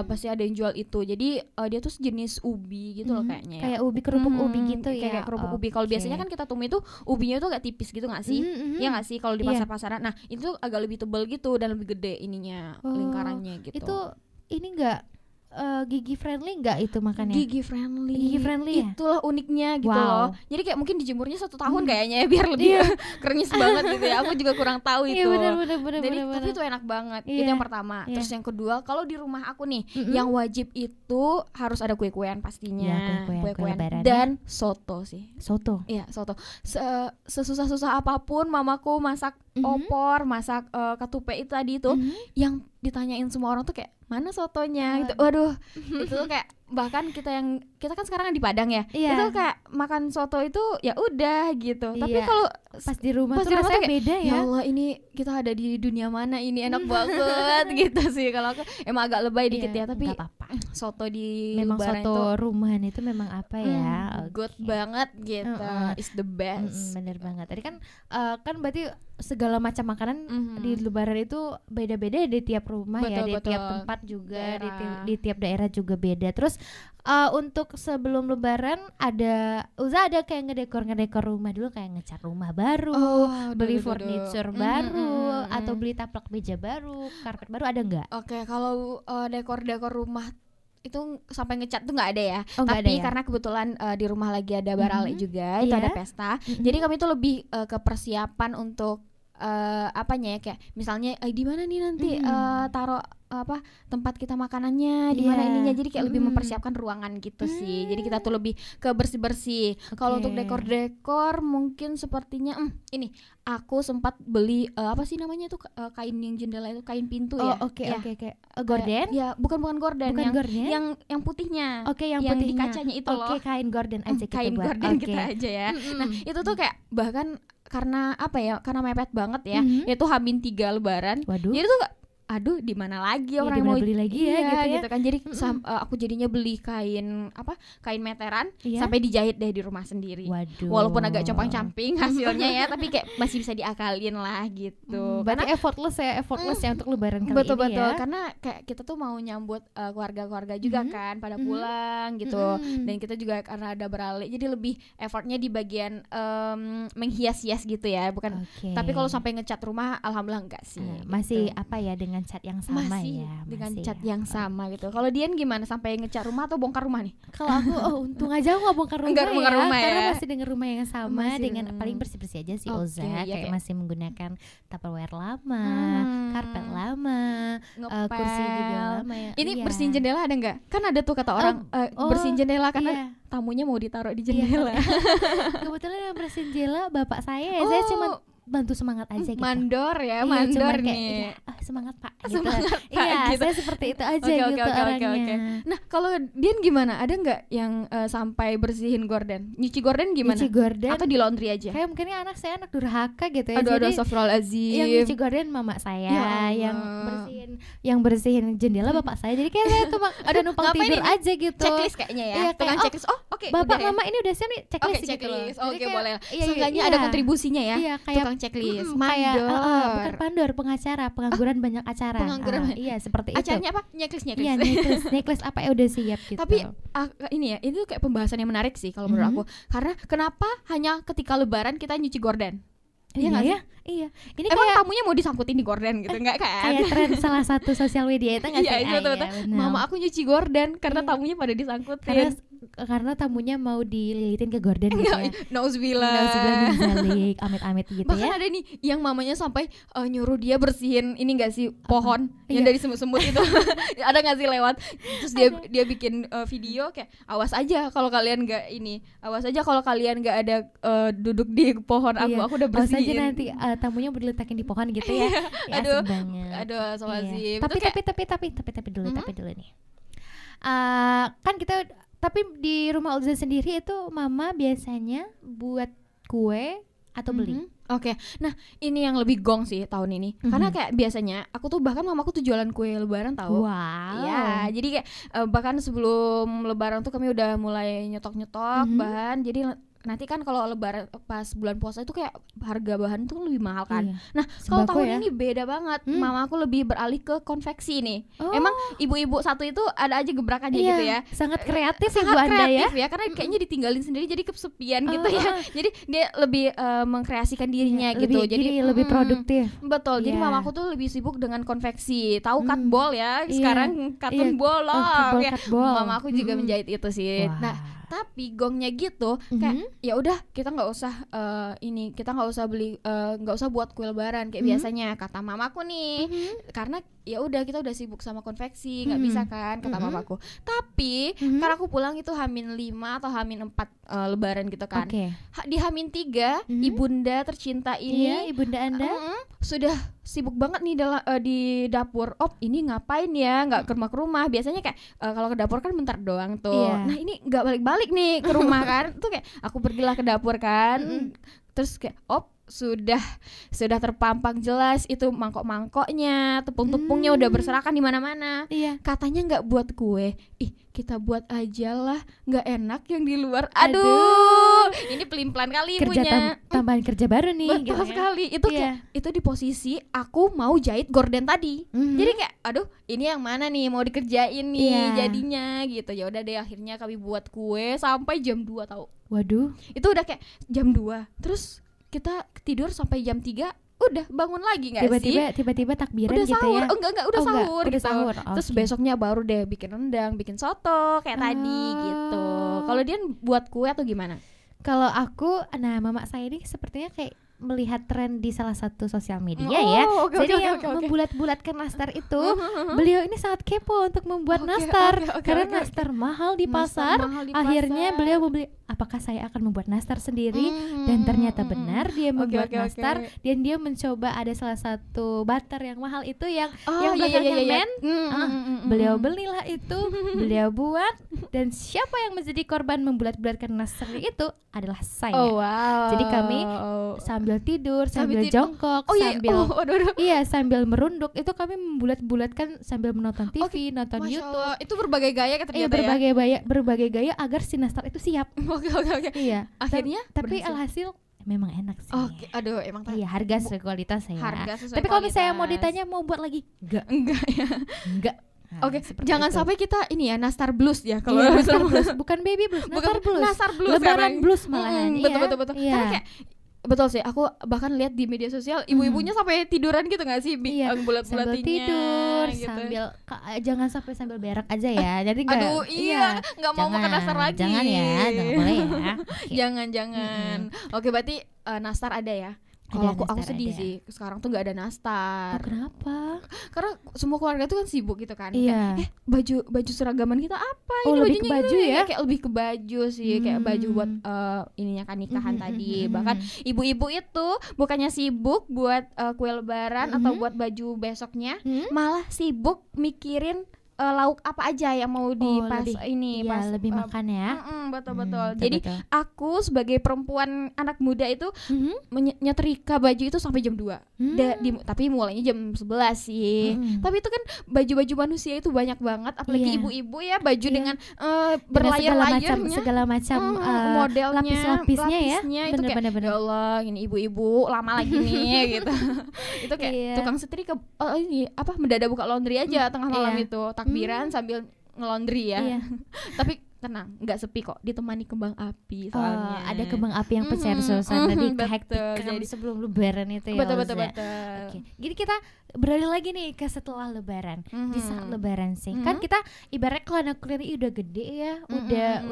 [SPEAKER 1] Pasti ada yang jual itu. Jadi dia tuh sejenis ubi gitu loh kayaknya.
[SPEAKER 2] Kayak ubi, kerupuk ubi gitu ya.
[SPEAKER 1] Kayak kerupuk ubi. Kalau biasanya kan kita tumis itu ubinya tuh agak tipis gitu nggak sih? Ya nggak sih kalau di pasar-pasaran. Nah itu agak lebih tebal gitu dan lebih gede ininya, lingkarannya gitu.
[SPEAKER 2] Itu ini nggak gigi friendly nggak itu makannya?
[SPEAKER 1] Gigi friendly
[SPEAKER 2] ya?
[SPEAKER 1] Itulah uniknya gitu loh. Jadi kayak mungkin dijemurnya 1 tahun kayaknya ya, biar lebih krenyes banget gitu ya. Aku juga kurang tahu itu.
[SPEAKER 2] Bener.
[SPEAKER 1] Tapi itu enak banget. Itu yang pertama. Terus yang kedua, kalau di rumah aku nih yang wajib itu harus ada kue-kuean pastinya. Kue-kuean dan soto sih.
[SPEAKER 2] Soto.
[SPEAKER 1] Iya, soto. Sesusah-susah apapun mamaku masak opor, masak ketupat itu tadi itu yang ditanyain semua orang tuh kayak mana sotonya gitu. Waduh, itu tuh kayak bahkan kita kan sekarang di Padang ya. Itu kayak makan soto itu ya udah gitu. Tapi kalau
[SPEAKER 2] pas di rumah tuh rasanya kayak, beda ya.
[SPEAKER 1] Ya Allah, ini kita ada di dunia mana ini, enak banget gitu sih. Kalau aku emang agak lebay dikit ya, tapi soto di
[SPEAKER 2] memang
[SPEAKER 1] Lebaran
[SPEAKER 2] soto
[SPEAKER 1] itu
[SPEAKER 2] rumahan itu memang apa ya?
[SPEAKER 1] Good banget gitu. It's the best.
[SPEAKER 2] Bener banget. Tadi kan kan berarti segala macam makanan di Lebaran itu beda-beda di tiap rumah. Betul, ya, di tiap tempat juga, di tiap daerah juga beda. Terus untuk sebelum Lebaran ada kayak ngedekor rumah dulu, kayak ngecat rumah baru, beli furniture baru, atau beli taplak meja baru, karpet baru, ada nggak?
[SPEAKER 1] Oke, kalau dekor rumah itu sampai ngecat tuh nggak ada ya.
[SPEAKER 2] Tapi
[SPEAKER 1] ada ya? Karena kebetulan di rumah lagi ada barale juga, itu ada pesta. Jadi kami tuh lebih ke persiapan untuk apanya ya, kayak misalnya di mana nih nanti taruh tempat kita makanannya, di mana ininya. Jadi kayak lebih mempersiapkan ruangan gitu sih. Jadi kita tuh lebih ke bersih-bersih. Kalau untuk dekor mungkin sepertinya ini aku sempat beli apa sih namanya tuh kain yang jendela itu, kain pintu ya.
[SPEAKER 2] Oke. Gorden?
[SPEAKER 1] Ya, bukan gorden, yang putihnya.
[SPEAKER 2] Yang
[SPEAKER 1] putihnya.
[SPEAKER 2] Di
[SPEAKER 1] kacanya itu loh.
[SPEAKER 2] kain gorden aja kita
[SPEAKER 1] kain
[SPEAKER 2] buat.
[SPEAKER 1] Gorden kita aja ya. Nah, itu tuh kayak bahkan karena mepet banget ya. Itu H-3 Lebaran.
[SPEAKER 2] Waduh.
[SPEAKER 1] Jadi tuh aduh di mana lagi
[SPEAKER 2] Iya,
[SPEAKER 1] orang
[SPEAKER 2] di
[SPEAKER 1] yang
[SPEAKER 2] mana
[SPEAKER 1] mau
[SPEAKER 2] beli lagi ya,
[SPEAKER 1] iya,
[SPEAKER 2] gitu ya.
[SPEAKER 1] gitu kan. Jadi aku jadinya beli kain meteran
[SPEAKER 2] Iya.
[SPEAKER 1] sampai dijahit deh di rumah sendiri.
[SPEAKER 2] Waduh.
[SPEAKER 1] Walaupun agak compang-camping hasilnya ya, tapi kayak masih bisa diakalin lah gitu.
[SPEAKER 2] Berarti effortless ya untuk lebaran kali
[SPEAKER 1] Betul-betul
[SPEAKER 2] ini ya.
[SPEAKER 1] karena kayak kita tuh mau nyambut keluarga-keluarga juga kan pada pulang gitu. Dan kita juga karena ada beralih jadi lebih effortnya di bagian menghias-hias gitu ya, bukan.
[SPEAKER 2] Oke.
[SPEAKER 1] Tapi kalau sampai ngecat rumah alhamdulillah enggak sih.
[SPEAKER 2] Masih
[SPEAKER 1] gitu.
[SPEAKER 2] apa ya, dengan cat yang sama
[SPEAKER 1] Masih
[SPEAKER 2] ya.
[SPEAKER 1] dengan
[SPEAKER 2] Masih
[SPEAKER 1] cat
[SPEAKER 2] ya.
[SPEAKER 1] yang sama gitu. Kalau Dian gimana, sampai ngecat rumah atau bongkar rumah nih?
[SPEAKER 2] Kalau aku untung aja aku nggak bongkar rumah,
[SPEAKER 1] Nggak bongkar rumah ya.
[SPEAKER 2] karena masih dengan rumah yang sama,
[SPEAKER 1] Masih
[SPEAKER 2] dengan paling bersih-bersih aja sih
[SPEAKER 1] Oke,
[SPEAKER 2] Oza,
[SPEAKER 1] iya,
[SPEAKER 2] kayak
[SPEAKER 1] kayak-
[SPEAKER 2] masih menggunakan Tupperware lama, karpet lama, kursi juga
[SPEAKER 1] Ngepel.
[SPEAKER 2] lama ya.
[SPEAKER 1] Ini
[SPEAKER 2] Iya.
[SPEAKER 1] bersihin jendela ada nggak? Kan ada tuh kata orang bersihin jendela karena
[SPEAKER 2] iya.
[SPEAKER 1] tamunya mau ditaruh di
[SPEAKER 2] Iya,
[SPEAKER 1] jendela.
[SPEAKER 2] Kebetulan yang bersihin jendela bapak saya cuma bantu semangat aja gitu.
[SPEAKER 1] Mandor ya,
[SPEAKER 2] Iya,
[SPEAKER 1] mandor
[SPEAKER 2] cuman kayak,
[SPEAKER 1] nih.
[SPEAKER 2] iya, semangat Pak gitu.
[SPEAKER 1] Semangat, Pak,
[SPEAKER 2] Iya,
[SPEAKER 1] gitu.
[SPEAKER 2] saya seperti itu aja
[SPEAKER 1] Oke,
[SPEAKER 2] gitu
[SPEAKER 1] oke,
[SPEAKER 2] orangnya.
[SPEAKER 1] oke. Nah, kalau Dian gimana? Ada nggak yang sampai bersihin gorden? Nyuci gorden gimana?
[SPEAKER 2] Nyuci gorden
[SPEAKER 1] Atau di laundry aja?
[SPEAKER 2] kayak mungkin anak saya anak durhaka gitu ya.
[SPEAKER 1] Aduh,
[SPEAKER 2] Jadi
[SPEAKER 1] astagfirullahaladzim.
[SPEAKER 2] yang nyuci gorden mama saya,
[SPEAKER 1] Ya Allah.
[SPEAKER 2] yang bersihin jendela bapak saya. Jadi kayak saya tuh ada numpang
[SPEAKER 1] Ngapain
[SPEAKER 2] tidur
[SPEAKER 1] ini?
[SPEAKER 2] aja gitu.
[SPEAKER 1] Checklist kayaknya ya.
[SPEAKER 2] Iya,
[SPEAKER 1] Tukang
[SPEAKER 2] kayak,
[SPEAKER 1] checklist. Oke,
[SPEAKER 2] Bapak
[SPEAKER 1] udah ya.
[SPEAKER 2] mama ini udah siap nih,
[SPEAKER 1] Oke,
[SPEAKER 2] checklist gitu loh.
[SPEAKER 1] checklist.
[SPEAKER 2] Jadi
[SPEAKER 1] Oke,
[SPEAKER 2] kayak,
[SPEAKER 1] boleh.
[SPEAKER 2] iya,
[SPEAKER 1] Seenggaknya
[SPEAKER 2] iya.
[SPEAKER 1] ada kontribusinya ya.
[SPEAKER 2] Iya, kayak
[SPEAKER 1] Tukang checklist.
[SPEAKER 2] kayak
[SPEAKER 1] Mandor.
[SPEAKER 2] bukan pandor, pengacara, pengangguran banyak acara.
[SPEAKER 1] Pengangguran.
[SPEAKER 2] Iya, seperti itu.
[SPEAKER 1] Acaranya apa? Checklist.
[SPEAKER 2] Iya, necklace apa ya udah siap gitu.
[SPEAKER 1] Tapi ini ya, itu kayak pembahasan yang menarik sih kalau menurut aku. Karena kenapa hanya ketika lebaran kita nyuci gorden? Iya nggak sih?
[SPEAKER 2] ya? Iya. Ini
[SPEAKER 1] Emang
[SPEAKER 2] kayak
[SPEAKER 1] tamunya mau disangkutin di gorden gitu nggak kan?
[SPEAKER 2] kayak tren salah satu sosial media itu nggak sih?
[SPEAKER 1] Iya, itu betul.
[SPEAKER 2] benar.
[SPEAKER 1] Mama aku nyuci gorden karena
[SPEAKER 2] Iya.
[SPEAKER 1] tamunya pada disangkutin.
[SPEAKER 2] karena tamunya mau dililitin ke gorden gitu ya.
[SPEAKER 1] Nauzubillah.
[SPEAKER 2] Nauzubillah min zalik, amit-amit gitu
[SPEAKER 1] Bahkan
[SPEAKER 2] ya.
[SPEAKER 1] ada nih yang mamanya sampai nyuruh dia bersihin ini nggak sih, pohon yang
[SPEAKER 2] Iya.
[SPEAKER 1] dari semut-semut itu. Ada nggak sih lewat? Terus dia bikin video kayak awas aja kalau kalian nggak nggak ada duduk di pohon
[SPEAKER 2] Iya.
[SPEAKER 1] aku udah
[SPEAKER 2] Awas aja
[SPEAKER 1] bersihin.
[SPEAKER 2] nanti tamunya mau diletakin di pohon gitu ya. Ya,
[SPEAKER 1] Aduh.
[SPEAKER 2] asik banget.
[SPEAKER 1] Aduh, astagfirullahaladzim.
[SPEAKER 2] Iya.
[SPEAKER 1] Itu
[SPEAKER 2] Tapi
[SPEAKER 1] kayak-
[SPEAKER 2] tapi dulu nih. Kan kita tapi di rumah Ulza sendiri itu mama biasanya buat kue atau beli.
[SPEAKER 1] Oke, nah ini yang lebih gong sih tahun ini. Karena kayak biasanya aku tuh bahkan mamaku tuh jualan kue lebaran tahu.
[SPEAKER 2] Wow.
[SPEAKER 1] Iya, jadi kayak bahkan sebelum lebaran tuh kami udah mulai nyetok-nyetok bahan. Jadi nanti kan kalau lebaran pas bulan puasa itu kayak harga bahan tuh lebih mahal kan.
[SPEAKER 2] Iya.
[SPEAKER 1] Nah, kalau
[SPEAKER 2] Sembako
[SPEAKER 1] tahun
[SPEAKER 2] ya?
[SPEAKER 1] ini beda banget. Mama aku lebih beralih ke konveksi nih.
[SPEAKER 2] Oh.
[SPEAKER 1] Emang ibu-ibu satu itu ada aja gebrakannya gitu ya.
[SPEAKER 2] Sangat kreatif
[SPEAKER 1] Sangat
[SPEAKER 2] ibu Anda ya.
[SPEAKER 1] kreatif ya, karena kayaknya ditinggalin sendiri jadi kesepian gitu ya. Jadi dia lebih mengkreasikan dirinya gitu.
[SPEAKER 2] Jadi lebih produktif.
[SPEAKER 1] Betul. Jadi
[SPEAKER 2] Iya.
[SPEAKER 1] mamaku tuh lebih sibuk dengan konveksi. Tahu cutball ya?
[SPEAKER 2] Iya.
[SPEAKER 1] Sekarang
[SPEAKER 2] Iya.
[SPEAKER 1] cotton ball loh. Ya.
[SPEAKER 2] Cutball.
[SPEAKER 1] Mama aku juga menjahit itu sih.
[SPEAKER 2] Wah.
[SPEAKER 1] Nah, tapi gongnya gitu kayak ya udah kita nggak usah kita nggak usah beli nggak usah buat kue lebaran kayak biasanya kata mamaku nih. Karena ya udah kita udah sibuk sama konveksi, nggak bisa kan kata mamaku. Tapi karena aku pulang itu H-5 atau H-4 lebaran gitu kan.
[SPEAKER 2] Oke.
[SPEAKER 1] Di H-3 ibunda tercinta ini
[SPEAKER 2] Iya, ibunda Anda.
[SPEAKER 1] sudah sibuk banget nih di dapur. Ini ngapain ya? Nggak ke rumah. Biasanya kayak kalau ke dapur kan bentar doang tuh.
[SPEAKER 2] Iya.
[SPEAKER 1] Nah ini nggak balik-balik nih ke rumah kan. Tuh kayak aku pergilah ke dapur kan. Terus kayak sudah terpampang jelas itu mangkok-mangkoknya, tepung-tepungnya udah berserakan di mana-mana.
[SPEAKER 2] Iya.
[SPEAKER 1] Katanya nggak buat kue. Kita buat aja lah, nggak enak yang di luar. Aduh, ini pelin-pelan kali
[SPEAKER 2] Kerja
[SPEAKER 1] ibunya.
[SPEAKER 2] tambahan kerja baru nih.
[SPEAKER 1] Betul
[SPEAKER 2] gitu ya.
[SPEAKER 1] sekali. Itu
[SPEAKER 2] Iya.
[SPEAKER 1] kayak itu di posisi aku mau jahit gorden tadi. Jadi kayak aduh, ini yang mana nih mau dikerjain nih
[SPEAKER 2] Iya.
[SPEAKER 1] jadinya gitu. Ya udah deh akhirnya kami buat kue sampai jam 2 tahu.
[SPEAKER 2] Waduh.
[SPEAKER 1] Itu udah kayak jam 2. Terus kita tidur sampai jam 3 udah bangun lagi nggak sih?
[SPEAKER 2] Tiba-tiba takbiran
[SPEAKER 1] Udah
[SPEAKER 2] gitu
[SPEAKER 1] sahur.
[SPEAKER 2] ya.
[SPEAKER 1] Enggak udah sahur
[SPEAKER 2] udah
[SPEAKER 1] gitu.
[SPEAKER 2] sahur.
[SPEAKER 1] Terus
[SPEAKER 2] Oke.
[SPEAKER 1] besoknya baru deh bikin rendang, bikin soto kayak tadi gitu. Kalau dia buat kue atau gimana?
[SPEAKER 2] Kalau aku, nah mama saya ini sepertinya kayak melihat tren di salah satu sosial media
[SPEAKER 1] Oh,
[SPEAKER 2] ya.
[SPEAKER 1] oke,
[SPEAKER 2] Jadi
[SPEAKER 1] oke,
[SPEAKER 2] yang
[SPEAKER 1] oke, oke.
[SPEAKER 2] membulat-bulatkan nastar itu, beliau ini sangat kepo untuk membuat
[SPEAKER 1] Oke,
[SPEAKER 2] nastar
[SPEAKER 1] oke,
[SPEAKER 2] karena
[SPEAKER 1] oke.
[SPEAKER 2] nastar mahal di
[SPEAKER 1] Nastar
[SPEAKER 2] pasar.
[SPEAKER 1] mahal di
[SPEAKER 2] Akhirnya
[SPEAKER 1] pasar.
[SPEAKER 2] beliau membeli apakah saya akan membuat nastar sendiri? Dan ternyata benar dia membuat nastar. Dan dia mencoba ada salah satu butter yang mahal itu yang belakangnya beliau belilah itu, beliau buat, dan siapa yang menjadi korban membulat-bulatkan nastar itu adalah saya. Jadi kami sambil tidur, sambil jongkok, sambil merunduk itu kami membulat-bulatkan sambil menonton TV, nonton
[SPEAKER 1] Masya
[SPEAKER 2] YouTube.
[SPEAKER 1] Allah. Itu berbagai gaya ternyata
[SPEAKER 2] berbagai gaya agar si nastar itu siap.
[SPEAKER 1] Oke.
[SPEAKER 2] Iya.
[SPEAKER 1] Akhirnya
[SPEAKER 2] tapi alhasil memang enak sih.
[SPEAKER 1] Aduh, emang
[SPEAKER 2] iya, harga sesuai kualitas ya. Tapi
[SPEAKER 1] kalau
[SPEAKER 2] misalnya mau ditanya mau buat lagi, enggak ya. Enggak.
[SPEAKER 1] Nah, jangan sampai kita ini ya nastar blues ya kalau
[SPEAKER 2] nastar blues, bukan baby blues, nastar blues. Lebaran blues malahan.
[SPEAKER 1] Betul. Karena kayak betul sih, aku bahkan lihat di media sosial ibu-ibunya sampai tiduran gitu nggak sih, bulat-bulatinya
[SPEAKER 2] sambil tidur
[SPEAKER 1] gitu.
[SPEAKER 2] Jangan sampai sambil berak aja ya, jadi
[SPEAKER 1] nggak mau makan nastar lagi,
[SPEAKER 2] jangan boleh ya.
[SPEAKER 1] Jangan. Oke, berarti nastar ada ya. Kalau aku sedih sih sekarang tuh nggak ada nastar.
[SPEAKER 2] Kenapa?
[SPEAKER 1] Karena semua keluarga tuh kan sibuk gitu kan.
[SPEAKER 2] Iya.
[SPEAKER 1] Baju seragaman kita apa?
[SPEAKER 2] Ini lebih ke baju ya?
[SPEAKER 1] Kayak lebih ke baju sih, kayak baju buat ininya kan nikahan tadi. Bahkan ibu-ibu itu bukannya sibuk buat kue lebaran atau buat baju besoknya, malah sibuk mikirin lauk apa aja yang mau pas
[SPEAKER 2] lebih makan ya.
[SPEAKER 1] Betul. Jadi aku sebagai perempuan anak muda itu nyetrika baju itu sampai jam 2. Tapi mulainya jam 11 sih. Tapi itu kan baju-baju manusia itu banyak banget, apalagi ibu-ibu ya, baju dengan berlayar-layarnya,
[SPEAKER 2] segala macam
[SPEAKER 1] modelnya,
[SPEAKER 2] lapisnya ya.
[SPEAKER 1] Itu kayak ya Allah, ini ibu-ibu lama lagi nih gitu. Itu kayak tukang setrika mendadak buka laundry aja tengah malam itu. Takbiran sambil ngelondri ya. Tapi tenang, nggak sepi kok, ditemani kembang api soalnya.
[SPEAKER 2] Ada kembang api yang pecah suasana di kehektikan sebelum lebaran itu ya.
[SPEAKER 1] Betul.
[SPEAKER 2] Oke. Jadi kita beralih lagi nih ke setelah lebaran. Di saat lebaran sih. Kan kita ibaratnya kalau anak kuliah ini udah gede ya,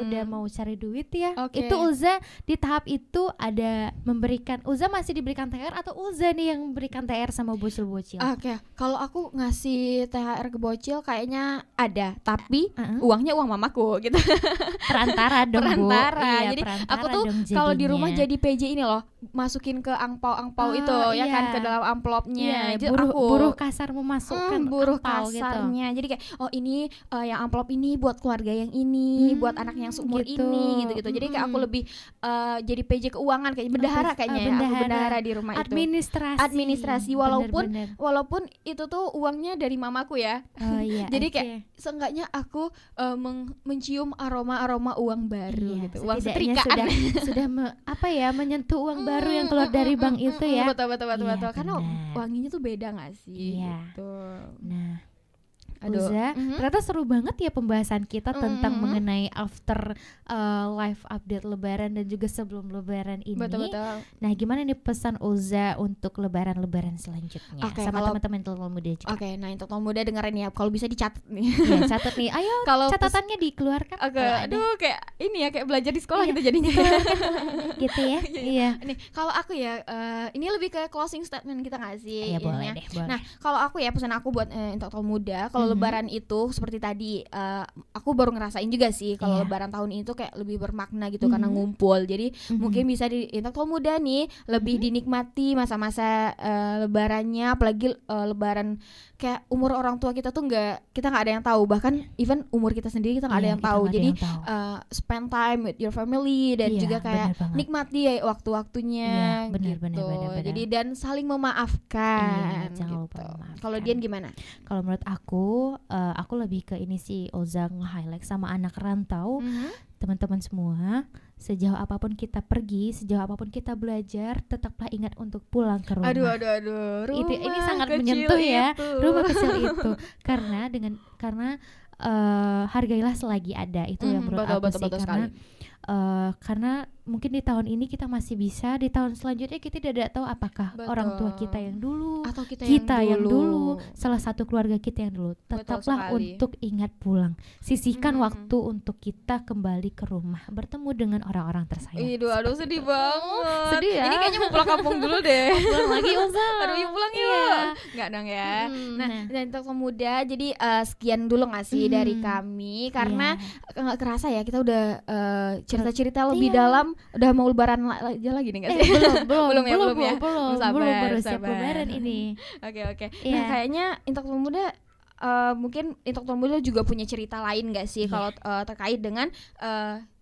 [SPEAKER 2] udah mau cari duit ya. Itu Ulza di tahap itu ada memberikan, Ulza masih diberikan THR atau Ulza nih yang memberikan THR sama bocil-bocil?
[SPEAKER 1] Oke. Kalau aku ngasih THR ke bocil kayaknya ada, tapi uangnya uang mamaku gitu.
[SPEAKER 2] Perantara dong,
[SPEAKER 1] Iya, jadi aku tuh kalau di rumah jadi PJ ini loh, masukin ke angpau itu ya kan, ke dalam amplopnya.
[SPEAKER 2] Jadi buruh kasar memasukkan
[SPEAKER 1] buruh
[SPEAKER 2] gitu.
[SPEAKER 1] kasarnya. Jadi kayak ini yang amplop ini buat keluarga yang ini, buat anak yang seumur ini gitu. Jadi kayak aku lebih jadi PJ keuangan, kayak bendahara kayaknya. Aku bendahara di rumah itu. Administrasi walaupun itu tuh uangnya dari mamaku ya. Jadi kayak seenggaknya aku mencium aroma uang baru gitu. Uang setrikaan
[SPEAKER 2] sudah menyentuh uang baru yang keluar dari bank itu ya.
[SPEAKER 1] Betul. Karena wanginya tuh beda nggak sih? Gitu.
[SPEAKER 2] Nah, Uza, ternyata seru banget ya pembahasan kita tentang mengenai after live update lebaran dan juga sebelum lebaran ini.
[SPEAKER 1] Betul.
[SPEAKER 2] Nah, gimana nih pesan Uza untuk lebaran selanjutnya sama teman-teman intelektual muda juga?
[SPEAKER 1] Nah intelektual muda dengerin ya, kalau bisa dicatat nih.
[SPEAKER 2] Catat nih, ayo catatannya dikeluarkan.
[SPEAKER 1] Aduh, kayak ini ya, kayak belajar di sekolah gitu jadinya.
[SPEAKER 2] Gitu ya. Iya.
[SPEAKER 1] Nih, kalau aku ya, ini lebih ke closing statement kita nggak sih?
[SPEAKER 2] Iya, boleh deh.
[SPEAKER 1] Nah, kalau aku ya, pesan aku buat intelektual muda, kalau lebaran itu seperti tadi, aku baru ngerasain juga sih kalau lebaran tahun ini tuh kayak lebih bermakna gitu karena ngumpul. Jadi mungkin bisa di intelektual muda nih lebih dinikmati masa-masa lebarannya, apalagi lebaran kayak umur orang tua kita tuh kita nggak ada yang tahu, bahkan even umur kita sendiri kita nggak ada yang tahu. Jadi spend time with your family dan juga kayak nikmati ya waktu-waktunya gitu. Jadi dan saling memaafkan.
[SPEAKER 2] Jangan lupa
[SPEAKER 1] gitu.
[SPEAKER 2] memaafkan.
[SPEAKER 1] Kalau Dian gimana?
[SPEAKER 2] Kalau menurut aku lebih ke ini sih, Oza nge-highlight sama anak rantau. Teman-teman semua, sejauh apapun kita pergi, sejauh apapun kita belajar, tetaplah ingat untuk pulang ke rumah.
[SPEAKER 1] Aduh.
[SPEAKER 2] Ini sangat menyentuh ya, rumah kecil itu. Karena hargailah selagi ada, itu yang menurut aku sih. Karena mungkin di tahun ini kita masih bisa, di tahun selanjutnya kita tidak tahu apakah orang tua kita yang dulu
[SPEAKER 1] atau kita
[SPEAKER 2] yang dulu, salah satu keluarga kita yang dulu. Tetaplah untuk ingat pulang, sisihkan waktu untuk kita kembali ke rumah, bertemu dengan orang-orang tersayang.
[SPEAKER 1] Aduh, sedih banget.
[SPEAKER 2] Sedih ya.
[SPEAKER 1] Ini kayaknya mau pulang kampung dulu deh.
[SPEAKER 2] Pulang lagi, Oza.
[SPEAKER 1] Aduh, yuk pulang yuk. Enggak dong ya. Nah, dan untuk pemuda, jadi sekian dulu nggak sih dari kami karena nggak kerasa ya kita udah cerita-cerita lebih dalam. Udah mau lebaran aja lagi nih nggak sih? Belum
[SPEAKER 2] baru siap lebaran ini.
[SPEAKER 1] Oke. Nah kayaknya Intok Muda mungkin Intok Muda juga punya cerita lain nggak sih kalau terkait dengan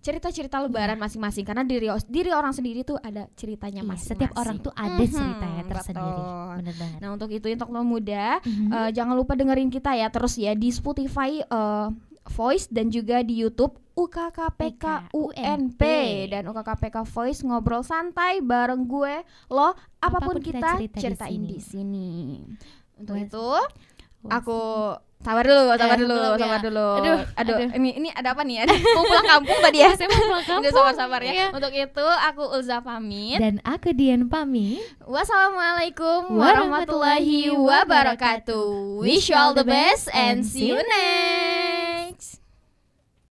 [SPEAKER 1] cerita-cerita lebaran masing-masing, karena diri orang sendiri tuh ada ceritanya masing-masing.
[SPEAKER 2] Setiap orang tuh ada ceritanya tersendiri. Bener banget.
[SPEAKER 1] Nah untuk itu Intok Muda jangan lupa dengerin kita ya terus ya di Spotify, Voice dan juga di YouTube UKKPK UNP dan UKKPK Voice, ngobrol santai bareng gue lo apapun kita ceritain di sini. Untuk itu aku sabar dulu. Aduh. Ini ada apa nih? Mau pulang kampung tadi ya?
[SPEAKER 2] Saya mau pulang kampung.
[SPEAKER 1] Udah sabar ya. Untuk itu aku Ulza pamit.
[SPEAKER 2] Dan aku Dian pamit.
[SPEAKER 1] Wassalamualaikum warahmatullahi wabarakatuh. Wish you all the best and see you next.